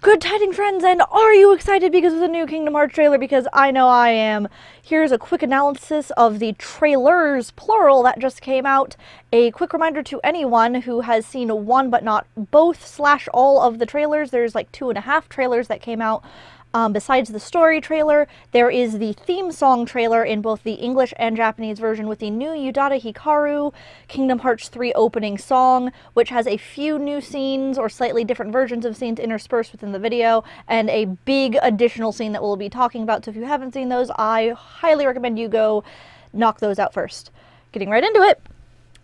Good tidings, friends, and are you excited because of the new Kingdom Hearts trailer? Because I know I am. Here's a quick analysis of the trailers, plural, that just came out. A quick reminder to anyone who has seen one but not both / all of the trailers. There's like 2.5 trailers that came out. Besides the story trailer, there is the theme song trailer in both the English and Japanese version with the new Yudata Hikaru Kingdom Hearts 3 opening song, which has a few new scenes or slightly different versions of scenes interspersed within the video, and a big additional scene that we'll be talking about. So if you haven't seen those, I highly recommend you go knock those out first. Getting right into it.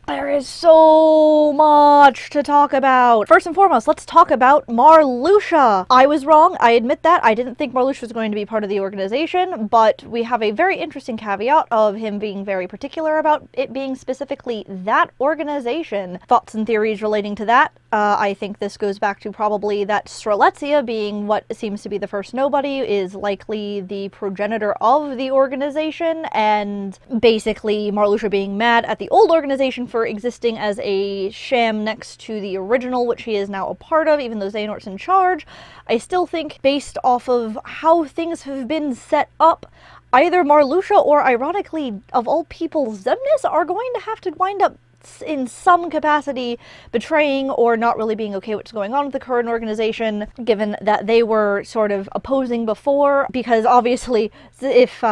There is so much to talk about. First and foremost, let's talk about Lucia. I was wrong, I admit that. I didn't think Lucia was going to be part of the organization, but we have a very interesting caveat of him being very particular about it being specifically that organization. Thoughts and theories relating to that. I think this goes back to probably that Strelitzia, being what seems to be the first nobody, is likely the progenitor of the organization, and basically Lucia being mad at the old organization for existing as a sham next to the original, which he is now a part of, even though Xehanort's in charge. I still think, based off of how things have been set up, either Lucia or, ironically, of all people, Xemnas are going to have to wind up in some capacity betraying or not really being okay with what's going on with the current organization, given that they were sort of opposing before, because obviously if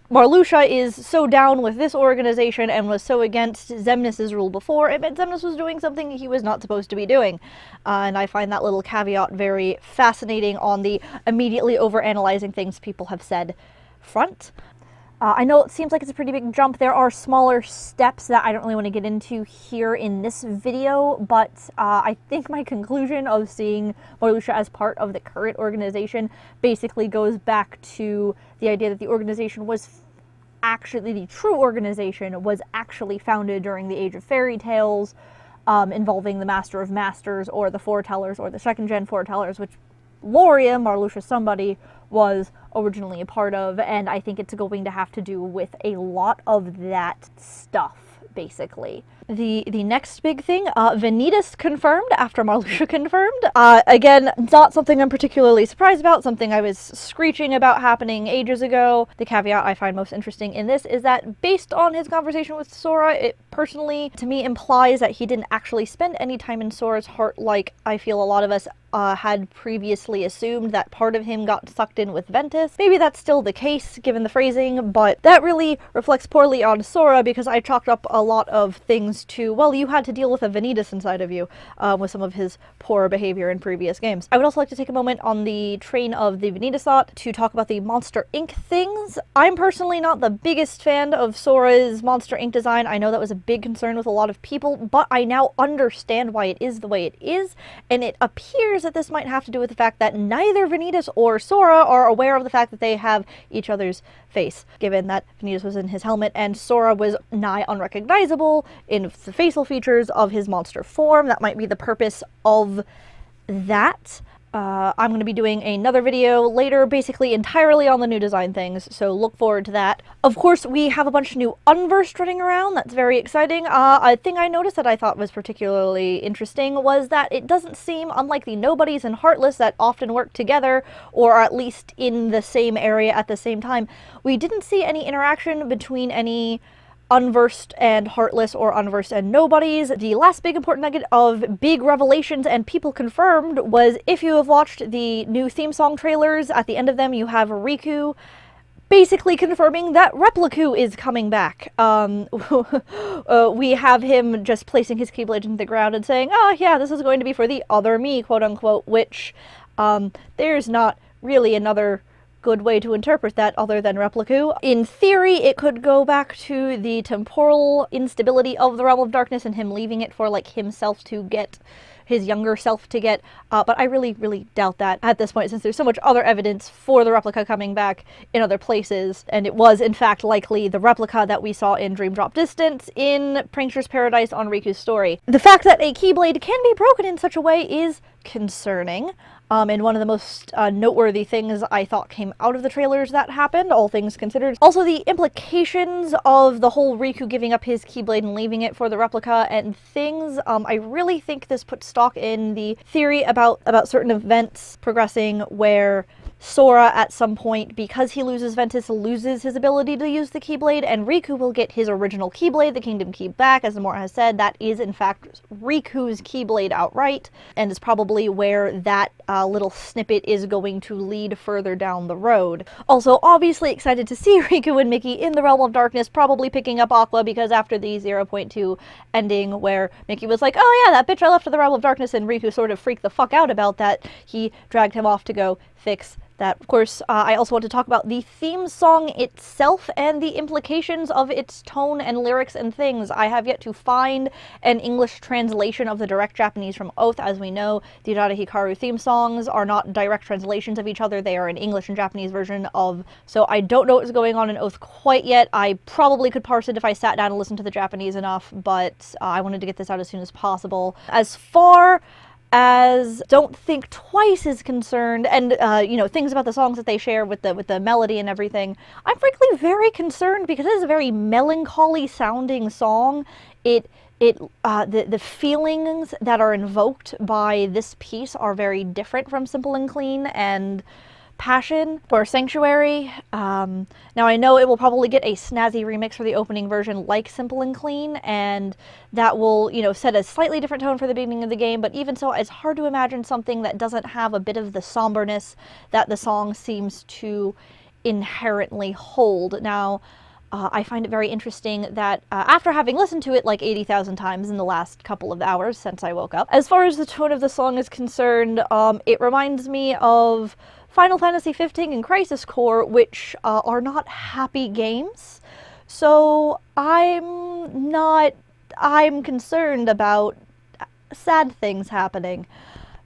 Lucia is so down with this organization and was so against Xemnas' rule before, it meant Xemnas was doing something he was not supposed to be doing. And I find that little caveat very fascinating on the immediately overanalyzing things people have said front. I know it seems like it's a pretty big jump. There are smaller steps that I don't really want to get into here in this video, but I think my conclusion of seeing Lucia as part of the current organization basically goes back to the idea that the organization was actually, the true organization was actually founded during the Age of Fairy Tales, involving the Master of Masters, or the Foretellers, or the second-gen Foretellers, which Loria, Lucia somebody, was originally a part of, and I think it's going to have to do with a lot of that stuff, basically. The next big thing, Vanitas confirmed after Lucia confirmed. Again, not something I'm particularly surprised about, something I was screeching about happening ages ago. The caveat I find most interesting in this is that based on his conversation with Sora, it personally, to me, implies that he didn't actually spend any time in Sora's heart like I feel a lot of us had previously assumed, that part of him got sucked in with Ventus. Maybe that's still the case, given the phrasing, but that really reflects poorly on Sora, because I chalked up a lot of things to, well, you had to deal with a Vanitas inside of you, with some of his poor behavior in previous games. I would also like to take a moment on the train of the Vanitas thought to talk about the Monster Inc. things. I'm personally not the biggest fan of Sora's Monster Inc. design. I know that was a big concern with a lot of people, but I now understand why it is the way it is, and it appears that this might have to do with the fact that neither Vanitas or Sora are aware of the fact that they have each other's face, given that Vanitas was in his helmet and Sora was nigh unrecognizable in the facial features of his monster form. That might be the purpose of that. I'm going to be doing another video later, basically entirely on the new design things, so look forward to that. Of course, we have a bunch of new Unversed running around. That's very exciting. A thing I noticed that I thought was particularly interesting was that it doesn't seem, unlike the Nobodies and Heartless that often work together, or at least in the same area at the same time, we didn't see any interaction between any Unversed and Heartless or Unversed and Nobodies. The last big important nugget of big revelations and people confirmed was, if you have watched the new theme song trailers, at the end of them you have Riku basically confirming that Replica is coming back. We have him just placing his Keyblade into the ground and saying, oh yeah, this is going to be for the other me, quote unquote, which there's not really another good way to interpret that other than Replica. In theory, it could go back to the temporal instability of the Realm of Darkness and him leaving it for, like, himself to get, his younger self to get, but I really, really doubt that at this point, since there's so much other evidence for the Replica coming back in other places, and it was, in fact, likely the Replica that we saw in Dream Drop Distance in Prankster's Paradise on Riku's story. The fact that a Keyblade can be broken in such a way is concerning. and one of the most noteworthy things I thought came out of the trailers that happened, all things considered. Also, the implications of the whole Riku giving up his Keyblade and leaving it for the replica and things. I really think this puts stock in the theory about certain events progressing where Sora, at some point, because he loses Ventus, loses his ability to use the Keyblade, and Riku will get his original Keyblade, the Kingdom Key, back. As Nomura has said, that is, in fact, Riku's Keyblade outright, and is probably where that little snippet is going to lead further down the road. Also, obviously excited to see Riku and Mickey in the Realm of Darkness, probably picking up Aqua, because after the 0.2 ending, where Mickey was like, oh yeah, that bitch I left to the Realm of Darkness, and Riku sort of freaked the fuck out about that, he dragged him off to go fix that. Of course, I also want to talk about the theme song itself and the implications of its tone and lyrics and things. I have yet to find an English translation of the direct Japanese from Oath. As we know, the Urara Hikaru theme songs are not direct translations of each other. They are an English and Japanese version of, so I don't know what's going on in Oath quite yet. I probably could parse it if I sat down and listened to the Japanese enough, but I wanted to get this out as soon as possible. As far as Don't Think Twice is concerned, and things about the songs that they share with the melody and everything, I'm frankly very concerned because it is a very melancholy sounding song. The feelings that are invoked by this piece are very different from Simple and Clean and Passion or Sanctuary. Now I know it will probably get a snazzy remix for the opening version like Simple and Clean, and that will, set a slightly different tone for the beginning of the game, but even so, it's hard to imagine something that doesn't have a bit of the somberness that the song seems to inherently hold. Now, I find it very interesting that after having listened to it like 80,000 times in the last couple of hours since I woke up, as far as the tone of the song is concerned, it reminds me of Final Fantasy 15 and Crisis Core, which are not happy games. So I'm concerned about sad things happening,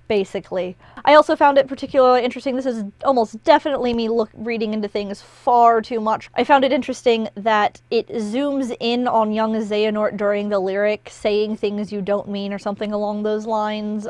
basically. I also found it particularly interesting. This is almost definitely me reading into things far too much. I found it interesting that it zooms in on young Xehanort during the lyric, saying things you don't mean or something along those lines.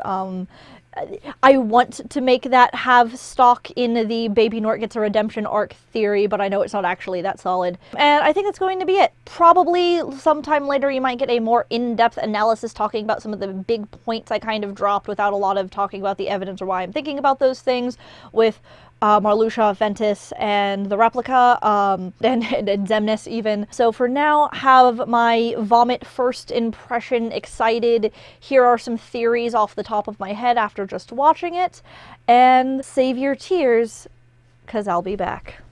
I want to make that have stock in the Baby Nort gets a redemption arc theory, but I know it's not actually that solid. And I think that's going to be it. Probably sometime later you might get a more in-depth analysis talking about some of the big points I kind of dropped without a lot of talking about the evidence or why I'm thinking about those things with Lucia, Ventus, and the Replica, and Xemnas even. So for now, have my vomit first impression excited. Here are some theories off the top of my head after just watching it, and save your tears, 'cause I'll be back.